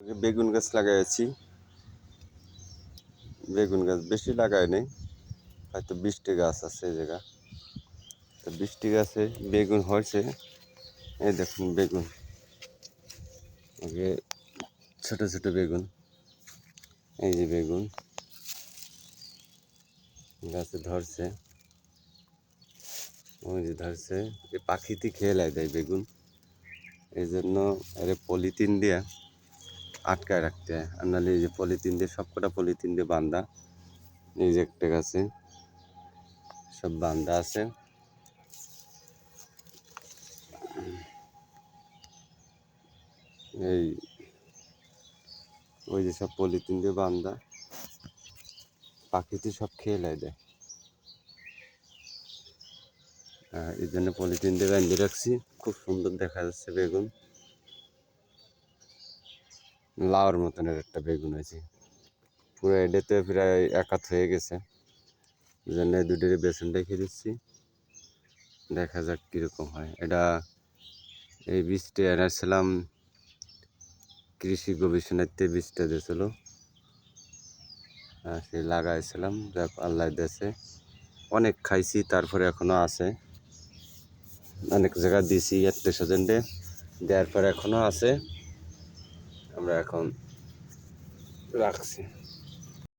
বেগুন গাছ লাগাইছি। বেগুন গাছ বেশি লাগাই নাই, হয়তো 20টি গাছ আছে এই জায়গা। তো 20টি গাছে বেগুন হয়েছে। এই দেখুন বেগুন, ছোট ছোট বেগুন। এই যে বেগুন গাছে ধরছে, ওই যে ধরছে। এই পাখিতে খেয়ে দেয় বেগুন, এই জন্য এর পলিথিন দিয়ে আটকায় রাখতে হয়। আর নাহলে এই যে পলিথিন দিয়ে, সবকটা পলিথিন দিয়ে বান্ধা। এই যে একটা গাছে সব বান্ধা আছে। এই ওই যে সব পলিথিন দিয়ে বান্ধা, পাখিতে সব খেয়ে দেয়। এই জন্য পলিথিন দিয়ে বেঁধে রাখছি। খুব সুন্দর দেখা যাচ্ছে বেগুন, লাউর মতনের একটা বেগুন আছে। পুরো এটাতে প্রায় এক হাত হয়ে গেছে, এই জন্য দুটোর বেসন রেখে দিচ্ছি। দেখা যাক কীরকম হয়। এটা এই বীজটা এনেছিলাম কৃষি গবেষণাতে, বীজটা দিয়েছিল, সে লাগাইছিলাম। যাক আল্লাহ দেশে অনেক খাইছি, তারপরে এখনও আছে। অনেক জায়গা দিছি আত্মীয় স্বজনদের, দেওয়ার পর এখনও আছে। আমরা এখন রাখছি।